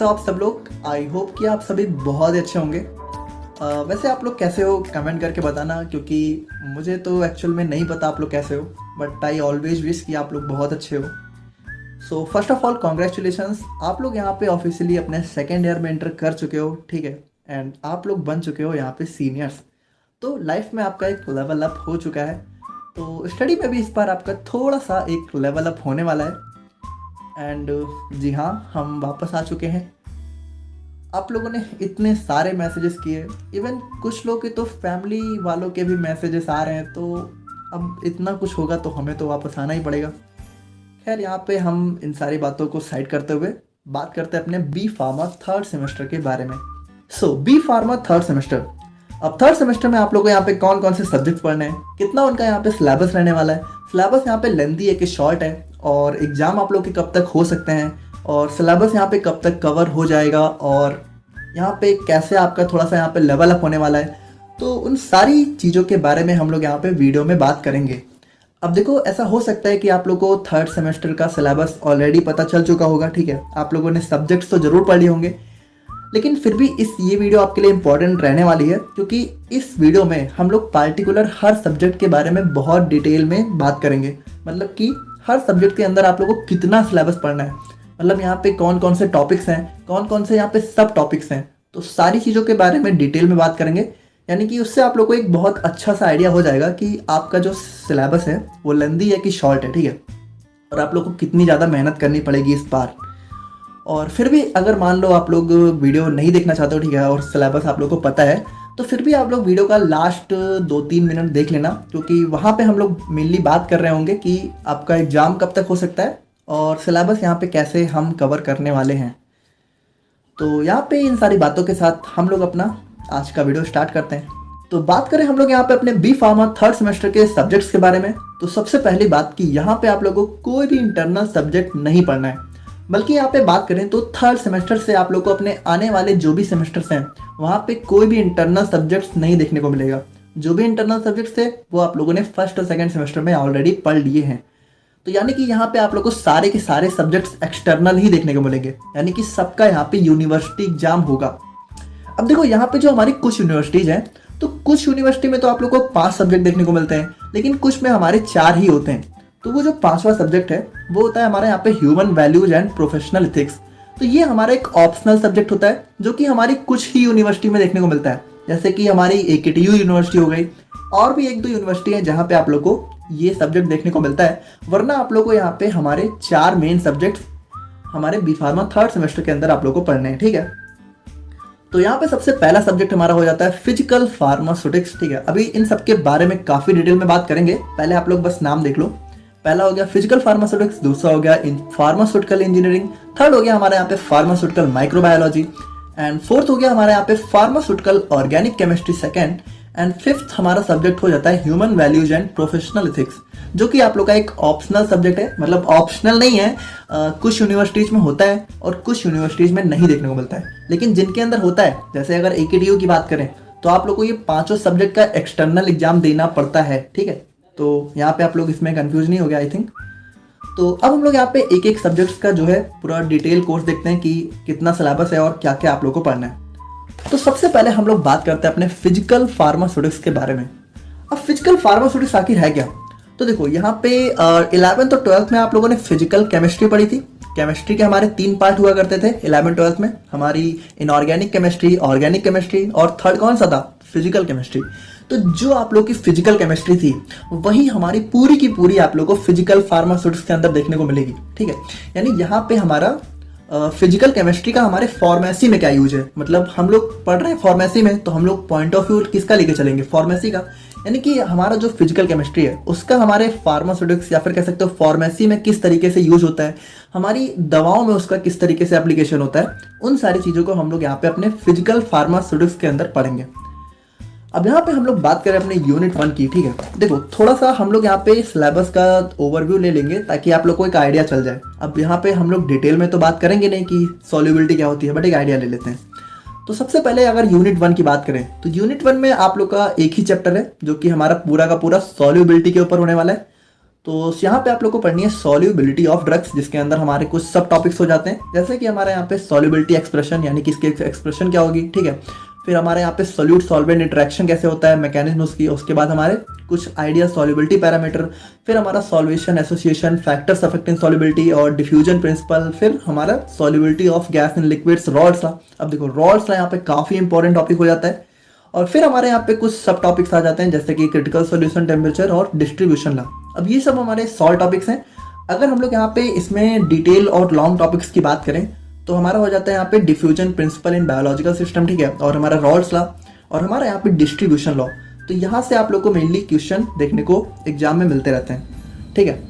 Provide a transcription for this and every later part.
हो आप सब लोग। आई होप कि आप सभी बहुत ही अच्छे होंगे। वैसे आप लोग कैसे हो कमेंट करके बताना, क्योंकि मुझे तो एक्चुअल में नहीं पता आप लोग कैसे हो, बट आई ऑलवेज विश कि आप लोग बहुत अच्छे हो। So first of all congratulations, आप लोग यहाँ पे ऑफिशियली अपने सेकेंड ईयर में एंटर कर चुके हो, ठीक है। एंड आप लोग बन चुके हो यहाँ पे सीनियर्स। तो लाइफ में आपका एक लेवल अप हो चुका है। तो स्टडी में भी इस बार आपका थोड़ा सा एक लेवल अप होने वाला है। एंड जी हाँ, हम वापस आ चुके हैं। आप लोगों ने इतने सारे मैसेजेस किए, इवन कुछ लोग के तो फैमिली वालों के भी मैसेजेस आ रहे हैं, तो अब इतना कुछ होगा तो हमें तो वापस आना ही पड़ेगा। खैर, यहाँ पे हम इन सारी बातों को साइड करते हुए बात करते हैं अपने बी फार्मा थर्ड सेमेस्टर के बारे में। सो बी फार्मा थर्ड सेमेस्टर। अब थर्ड सेमेस्टर में आप लोगों को यहाँ पे कौन कौन से सब्जेक्ट पढ़ने हैं, कितना उनका यहाँ पे सिलेबस रहने वाला है। सिलेबस यहाँ पे लेंथी है कि शॉर्ट है, और एग्जाम आप लोग के कब तक हो सकते हैं, और सिलेबस यहाँ पे कब तक कवर हो जाएगा, और यहाँ पे कैसे आपका थोड़ा सा यहाँ पे लेवल अप होने वाला है। तो उन सारी चीज़ों के बारे में हम लोग यहाँ पे वीडियो में बात करेंगे। अब देखो, ऐसा हो सकता है कि आप लोगों को थर्ड सेमेस्टर का सिलेबस ऑलरेडी पता चल चुका होगा, ठीक है। आप लोगों ने सब्जेक्ट्स तो जरूर पढ़ लिए होंगे, लेकिन फिर भी ये वीडियो आपके लिए इंपॉर्टेंट रहने वाली है, क्योंकि इस वीडियो में हम लोग पार्टिकुलर हर सब्जेक्ट के बारे में बहुत डिटेल में बात करेंगे। मतलब कि हर सब्जेक्ट के अंदर आप लोगों को कितना सिलेबस पढ़ना है, मतलब यहाँ पे कौन कौन से टॉपिक्स हैं, कौन कौन से यहाँ पे सब टॉपिक्स हैं, तो सारी चीज़ों के बारे में डिटेल में बात करेंगे। यानी कि उससे आप लोग को एक बहुत अच्छा सा आइडिया हो जाएगा कि आपका जो सिलेबस है वो लेंदी है कि शॉर्ट है, ठीक है, और आप लोग को कितनी ज़्यादा मेहनत करनी पड़ेगी इस बार। और फिर भी अगर मान लो आप लोग वीडियो नहीं देखना चाहते हो, ठीक है, और सिलेबस आप लोग को पता है, तो फिर भी आप लोग वीडियो का लास्ट 2-3 मिनट देख लेना, क्योंकि वहाँ पे हम लोग मेनली बात कर रहे होंगे कि आपका एग्ज़ाम कब तक हो सकता है और सिलेबस यहाँ पे कैसे हम कवर करने वाले हैं। तो यहाँ पे इन सारी बातों के साथ हम लोग अपना आज का वीडियो स्टार्ट करते हैं। तो बात करें हम लोग यहाँ पे अपने बी फार्मा थर्ड सेमेस्टर के सब्जेक्ट्स के बारे में, तो सबसे पहली बात कि यहाँ पे आप लोगों को कोई भी इंटरनल सब्जेक्ट नहीं पढ़ना है। बल्कि यहाँ पे बात करें तो थर्ड सेमेस्टर से आप लोग को अपने आने वाले जो भी सेमेस्टर्स हैं वहाँ पे कोई भी इंटरनल सब्जेक्ट्स नहीं देखने को मिलेगा। जो भी इंटरनल सब्जेक्ट्स थे वो आप लोगों ने फर्स्ट और सेकंड सेमेस्टर में ऑलरेडी पढ़ लिए हैं। तो यानी कि यहाँ पे आप लोग को सारे के सारे सब्जेक्ट्स एक्सटर्नल ही देखने को मिलेंगे, यानी कि सबका यहाँ पे यूनिवर्सिटी एग्जाम होगा। अब देखो, यहाँ पे जो हमारी कुछ यूनिवर्सिटीज हैं, तो कुछ यूनिवर्सिटी में तो आप लोग को 5 सब्जेक्ट देखने को मिलते हैं, लेकिन कुछ में हमारे 4 ही होते हैं। तो वो जो 5वां सब्जेक्ट है वो होता है हमारे यहाँ पे human values and professional ethics. तो ये हमारा एक ऑप्शनल सब्जेक्ट होता है, जो कि हमारी कुछ ही यूनिवर्सिटी में देखने को मिलता है, जैसे कि हमारी AKTU यूनिवर्सिटी हो गई, और भी 1-2 यूनिवर्सिटी है जहाँ पे आप लोग को ये सब्जेक्ट देखने को मिलता है। वरना आप लोग को यहाँ पे हमारे 4 मेन सब्जेक्ट हमारे बी फार्मा थर्ड सेमेस्टर के अंदर आप लोग को पढ़ने हैं, ठीक है। तो यहाँ पे सबसे पहला सब्जेक्ट हमारा हो जाता है फिजिकल फार्मास्यूटिक्स, ठीक है। अभी इन सब के बारे में काफी डिटेल में बात करेंगे, पहले आप लोग बस नाम देख लो। पहला हो गया फिजिकल फार्मास्यूटिक्स, दूसरा हो गया फार्मास्यूटिकल इंजीनियरिंग, थर्ड हो गया हमारे यहाँ पे फार्मास्यूटिकल माइक्रोबायोलॉजी, एंड फोर्थ हो गया हमारे यहाँ पे pharmaceutical organic chemistry second, and fifth हमारा सब्जेक्ट हो जाता है human values and professional ethics, जो कि आप लोग का एक ऑप्शनल सब्जेक्ट है। मतलब ऑप्शनल नहीं है, कुछ यूनिवर्सिटीज में होता है और कुछ यूनिवर्सिटीज में नहीं देखने को मिलता है, लेकिन जिनके अंदर होता है, जैसे अगर AKTU की बात करें तो आप लोग को ये 5 सब्जेक्ट का एक्सटर्नल एग्जाम देना पड़ता है, ठीक है। तो यहाँ पे आप लोग इसमें कंफ्यूज नहीं हो गया आई थिंक। तो अब हम लोग यहाँ पे एक एक सब्जेक्ट्स का जो है पूरा डिटेल कोर्स देखते हैं कि कितना सिलेबस है और क्या क्या आप लोग को पढ़ना है। तो सबसे पहले हम लोग बात करते हैं अपने फिजिकल फार्मास्यूटिक्स के बारे में। अब फिजिकल फार्मास्यूटिक्स आखिर है क्या? तो देखो, यहाँ पे 11th और 12th में आप लोगों ने फिजिकल केमिस्ट्री पढ़ी थी। केमिस्ट्री के हमारे 3 पार्ट हुआ करते थे 11th 12th में, हमारी इनऑर्गेनिक केमिस्ट्री, ऑर्गेनिक केमिस्ट्री, और थर्ड कौन सा था? Physical chemistry. तो जो आप लोग की फिजिकल केमिस्ट्री थी वही हमारी पूरी की पूरी आप लोग को फिजिकल फार्मास्यूटिक्स के अंदर देखने को मिलेगी, ठीक है। यानी यहाँ पे हमारा फिजिकल केमिस्ट्री का हमारे फार्मेसी में क्या यूज है, मतलब हम लोग पढ़ रहे हैं फार्मेसी में, तो हम लोग पॉइंट ऑफ व्यू किसका लेके चलेंगे? फार्मेसी का। यानी कि हमारा जो फिजिकल केमिस्ट्री है उसका हमारे फार्मास्यूटिक्स या फिर कह सकते हो फार्मेसी में किस तरीके से यूज होता है, हमारी दवाओं में उसका किस तरीके से एप्लीकेशन होता है, उन सारी चीज़ों को हम लोग यहाँ पे अपने फिजिकल फार्मास्यूटिक्स के अंदर पढ़ेंगे। अब यहाँ पे हम लोग बात करें अपने यूनिट 1 की, ठीक है। देखो, थोड़ा सा हम लोग यहाँ पे सिलेबस का ओवरव्यू ले लेंगे ताकि आप लोग को एक आइडिया चल जाए। अब यहाँ पे हम लोग डिटेल में तो बात करेंगे नहीं कि सॉल्युबिलिटी क्या होती है, बट एक आइडिया ले लेते हैं। तो सबसे पहले अगर यूनिट 1 की बात करें तो यूनिट 1 में आप लोग का एक ही चैप्टर है जो कि हमारा पूरा का पूरा सॉल्युबिलिटी के ऊपर होने वाला है। तो यहाँ पे आप लोग को पढ़नी है सॉल्युबिलिटी ऑफ ड्रग्स, जिसके अंदर हमारे कुछ सब टॉपिक्स हो जाते हैं, जैसे कि हमारे यहाँ पे सॉल्युबिलिटी एक्सप्रेशन यानी कि इसकी एक्सप्रेशन क्या होगी, ठीक है। फिर हमारे यहाँ पे सोल्यूट सॉल्वेंट इंटरेक्शन कैसे होता है, मैकेनिज्म उसकी, उसके बाद हमारे कुछ आइडिया सॉल्युबिलिटी पैरामीटर, फिर हमारा solvation association factors affecting solubility और डिफ्यूजन प्रिंसिपल, फिर हमारा solubility of gas in liquids, Rawls law. अब देखो रॉल्स लॉ यहाँ पे काफ़ी इंपॉर्टेंट टॉपिक हो जाता है। और फिर हमारे यहाँ पे कुछ सब टॉपिक्स आ जाते हैं, जैसे कि क्रिटिकल सॉल्यूशन टेम्परेचर और डिस्ट्रीब्यूशन लॉ। अब ये सब हमारे सॉल्व टॉपिक्स हैं। अगर हम लोग यहाँ पे इसमें डिटेल और लॉन्ग टॉपिक्स की बात करें तो हमारा हो जाता है यहाँ पे diffusion principle in biological system, ठीक है, और हमारा रॉल्स लॉ और हमारा यहाँ पे डिस्ट्रीब्यूशन लॉ। तो यहाँ से आप लोग को मेनली क्वेश्चन देखने को एग्जाम में मिलते रहते हैं, ठीक है।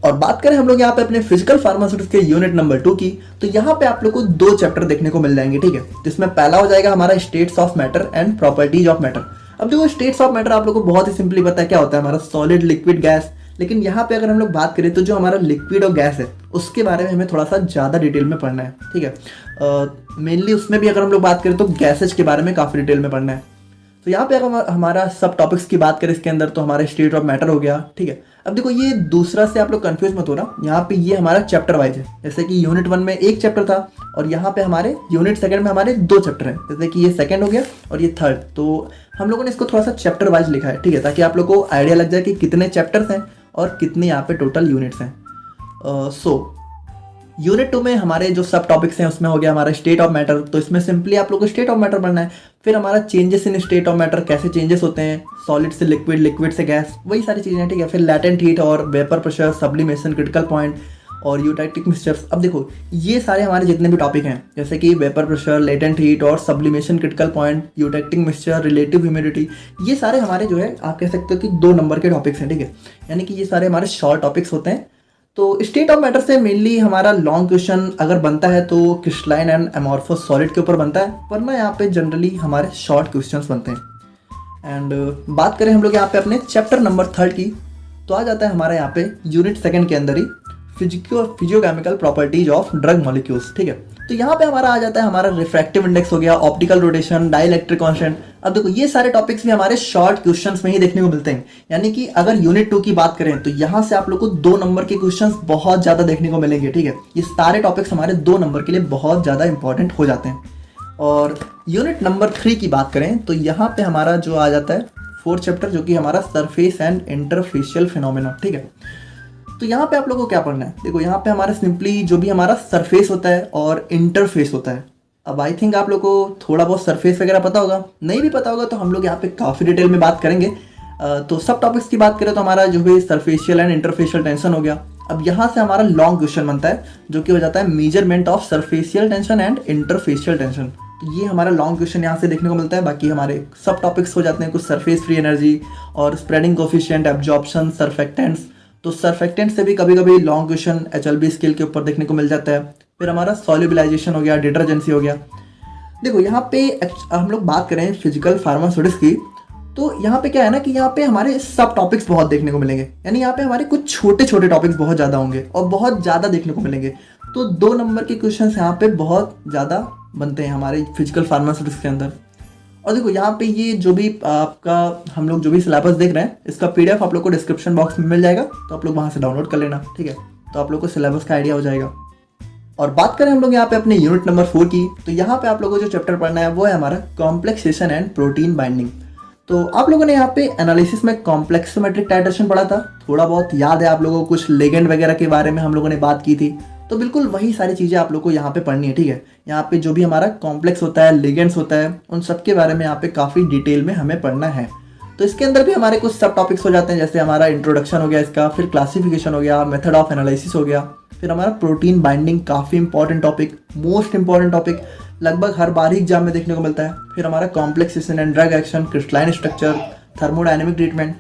और बात करें हम लोग यहाँ पे अपने फिजिकल फार्मास्यूटिक्स के यूनिट नंबर 2 की, तो यहाँ पे आप लोग को 2 चैप्टर देखने को मिल जाएंगे, ठीक है। जिसमें पहला हो जाएगा हमारा states of matter and properties of matter. अब देखो स्टेट्स ऑफ मैटर आप लोग को बहुत ही सिंपली पता है क्या होता है, हमारा सॉलिड, लिक्विड, गैस। लेकिन यहाँ पे अगर हम लोग बात करें तो जो हमारा लिक्विड और गैस है उसके बारे में हमें थोड़ा सा ज़्यादा डिटेल में पढ़ना है, ठीक है। मेनली उसमें भी अगर हम लोग बात करें तो गैसेज के बारे में काफ़ी डिटेल में पढ़ना है। तो यहाँ पे अगर हमारा सब टॉपिक्स की बात करें इसके अंदर तो हमारा स्टेट ऑफ मैटर हो गया, ठीक है। अब देखो ये दूसरा से आप लोग कंफ्यूज मत हो रहा, यहाँ पे ये हमारा चैप्टर वाइज है। जैसे कि यूनिट 1 में 1 चैप्टर था और यहाँ पे हमारे यूनिट 2 में हमारे 2 चैप्टर हैं। जैसे कि ये 2nd हो गया और ये 3rd। तो हम लोगों ने इसको थोड़ा सा चैप्टर वाइज लिखा है, ठीक है, ताकि आप लोग को आइडिया लग जाए कि कितने चैप्टर्स हैं और कितने यहाँ पे टोटल यूनिट्स हैं। यूनिट 2 में हमारे जो सब टॉपिक्स हैं उसमें हो गया हमारा स्टेट ऑफ मैटर। तो इसमें सिंपली आप लोग को स्टेट ऑफ मैटर पढ़ना है। फिर हमारा changes in state of matter, कैसे चेंजेस होते हैं, सॉलिड से लिक्विड, लिक्विड से गैस, वही सारी चीज़ें, ठीक है। फिर लैटेंट हीट और vapour pressure, sublimation, critical point और यूटैक्टिक मिक्सचर्स। अब देखो ये सारे हमारे जितने भी टॉपिक हैं, जैसे कि वेपर प्रेशर, लेटेंट हीट और sublimation, critical point, eutectic mixture, relative humidity, ये सारे हमारे जो है आप कह सकते हो कि 2 नंबर के टॉपिक्स हैं, ठीक है। यानी कि ये सारे हमारे शॉर्ट टॉपिक्स होते हैं। तो स्टेट ऑफ मैटर से मेनली हमारा लॉन्ग क्वेश्चन अगर बनता है तो क्रिस्टलाइन एंड एमॉर्फस सॉलिड के ऊपर बनता है, वरना यहाँ पे जनरली हमारे शॉर्ट क्वेश्चंस बनते हैं। एंड बात करें हम लोग यहाँ पे अपने चैप्टर नंबर 3 की, तो आ जाता है हमारा यहाँ पे यूनिट 2 के अंदर ही physicochemical properties of drug molecules, ठीक है। तो यहाँ पे हमारा आ जाता है हमारा रिफ्रैक्टिव इंडेक्स हो गया, ऑप्टिकल रोटेशन, डाइलेक्ट्रिक कांस्टेंट। अब देखो ये सारे टॉपिक्स भी हमारे शॉर्ट क्वेश्चंस में ही देखने को मिलते हैं। यानी कि अगर यूनिट 2 की बात करें तो यहाँ से आप लोग को 2 नंबर के क्वेश्चंस बहुत ज़्यादा देखने को मिलेंगे, ठीक है। ये सारे टॉपिक्स हमारे 2 नंबर के लिए बहुत ज़्यादा इंपॉर्टेंट हो जाते हैं। और यूनिट नंबर 3 की बात करें तो यहाँ पे हमारा जो आ जाता है 4th चैप्टर, जो कि हमारा सरफेस एंड इंटरफेशियल फिनोमेना, ठीक है। तो यहाँ पे आप लोगों को क्या पढ़ना है, देखो यहाँ पे हमारा सिंपली जो भी हमारा सरफेस होता है और इंटरफेस होता है। अब आई थिंक आप लोग को थोड़ा बहुत सरफेस वगैरह पता होगा, नहीं भी पता होगा तो हम लोग यहाँ पे काफ़ी डिटेल में बात करेंगे। तो सब टॉपिक्स की बात करें तो हमारा जो भी सरफेशियल एंड इंटरफेशियल टेंशन हो गया। अब यहाँ से हमारा लॉन्ग क्वेश्चन बनता है जो कि हो जाता है measurement of surficial tension and interfacial tension. तो ये हमारा लॉन्ग क्वेश्चन यहाँ से देखने को मिलता है। बाकी हमारे सब टॉपिक्स हो जाते हैं कुछ सरफेस फ्री एनर्जी और स्प्रेडिंग कोफिशिएंट, एब्जॉर्प्शन, सर्फेक्टेंट्स। तो सर्फेक्टेंट से भी कभी कभी लॉन्ग क्वेश्चन HLB स्केल के ऊपर देखने को मिल जाता है। फिर हमारा सॉल्युबलाइजेशन हो गया, डिटर्जेंसी हो गया। देखो यहाँ पे हम लोग बात करें फिजिकल फार्मास्यूटिक्स की, तो यहाँ पे क्या है ना कि यहाँ पे हमारे सब टॉपिक्स बहुत देखने को मिलेंगे। यानी यहाँ पे हमारे कुछ छोटे छोटे टॉपिक्स बहुत ज़्यादा होंगे और बहुत ज़्यादा देखने को मिलेंगे। तो 2 नंबर के क्वेश्चन यहाँ पे बहुत ज़्यादा बनते हैं हमारे फिजिकल फार्मास्यूटिक्स के अंदर। और देखो यहाँ पे ये जो भी आपका हम लोग जो भी सिलेबस देख रहे हैं इसका PDF आप लोग को डिस्क्रिप्शन बॉक्स में मिल जाएगा, तो आप लोग वहाँ से डाउनलोड कर लेना, ठीक है। तो आप लोग को सिलेबस का आइडिया हो जाएगा। और बात करें हम लोग यहाँ पे अपने यूनिट नंबर 4 की, तो यहाँ पे आप लोगों को जो चैप्टर पढ़ना है वो है हमारा कॉम्प्लेक्सेशन एंड प्रोटीन बाइंडिंग। तो आप लोगों ने यहाँ पे एनालिसिस में कॉम्प्लेक्सोमेट्रिक टाइट्रेशन पढ़ा था, थोड़ा बहुत याद है आप लोगों को, कुछ लिगेंड वगैरह के बारे में हम लोगों ने बात की थी। तो बिल्कुल वही सारी चीज़ें आप लोग को यहाँ पे पढ़नी है, ठीक है। यहाँ पे जो भी हमारा कॉम्प्लेक्स होता है, लिगेंड्स होता है, उन सब के बारे में यहाँ पे काफ़ी डिटेल में हमें पढ़ना है। तो इसके अंदर भी हमारे कुछ सब टॉपिक्स हो जाते हैं, जैसे हमारा इंट्रोडक्शन हो गया इसका, फिर क्लासिफिकेशन हो गया, मेथड ऑफ एनालिसिस हो गया, फिर हमारा प्रोटीन बाइंडिंग काफ़ी important topic, most important topic, लगभग हर बार ही एग्जाम में देखने को मिलता है। फिर हमारा complexation and drug action, crystalline structure, thermodynamic treatment.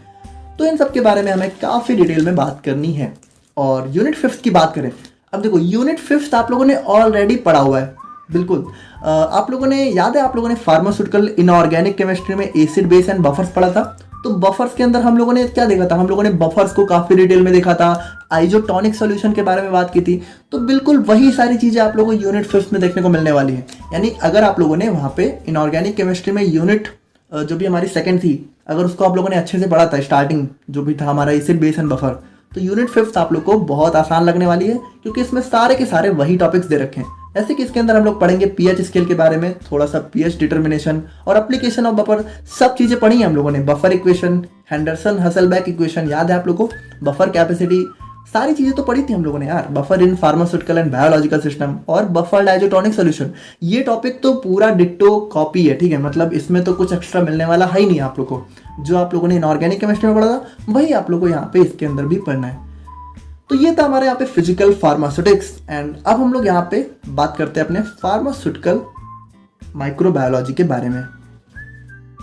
तो इन सब के बारे में हमें काफ़ी डिटेल में बात करनी है। और यूनिट 5 की बात करें, अब देखो यूनिट 5 आप लोगों ने ऑलरेडी पढ़ा हुआ है, बिल्कुल। आप लोगों ने याद है, आप लोगों ने फार्मास्यूटिकल इनऑर्गेनिक केमिस्ट्री में एसिड बेस एंड बफर्स पढ़ा था। तो बफर्स के अंदर हम लोगों ने क्या देखा था, हम लोगों ने बफर्स को काफ़ी डिटेल में देखा था, आइसोटोनिक सॉल्यूशन के बारे में बात की थी। तो बिल्कुल वही सारी चीज़ें आप लोगों को यूनिट 5 में देखने को मिलने वाली है। यानी अगर आप लोगों ने वहाँ पे इनऑर्गेनिक केमिस्ट्री में यूनिट जो भी हमारी 2nd थी, अगर उसको आप लोगों ने अच्छे से पढ़ा था, स्टार्टिंग जो भी था हमारा एसिड बेस एंड बफर, तो यूनिट 5th आप लोग को बहुत आसान लगने वाली है क्योंकि इसमें सारे के सारे वही टॉपिक्स दे रखे हैं। जैसे कि इसके अंदर हम लोग पढ़ेंगे पीएच स्केल के बारे में, थोड़ा सा पीएच डिटर्मिनेशन और एप्लीकेशन ऑफ बफर, सब चीजें पढ़ी हैं हम लोगों ने। बफर इक्वेशन, हेंडरसन हसलबैक इक्वेशन याद है आप लोगों को, बफर कैपेसिटी, सारी चीजें तो पढ़ी थी हम लोगों ने यार। Buffer in pharmaceutical and biological system और बफर आइसोटोनिक सॉल्यूशन, ये टॉपिक तो पूरा डिट्टो कॉपी है, ठीक है। मतलब इसमें तो कुछ एक्स्ट्रा मिलने वाला है ही नहीं आप लोग को। जो आप लोगों ने इनऑर्गेनिक केमिस्ट्री में पढ़ा था वही आप लोग को यहाँ पे इसके अंदर भी पढ़ना है। तो ये था हमारे यहाँ पे फिजिकल फार्मास्यूटिक्स। एंड अब हम लोग यहाँ पे बात करते हैं अपने फार्मास्यूटिकल माइक्रोबायोलॉजी के बारे में।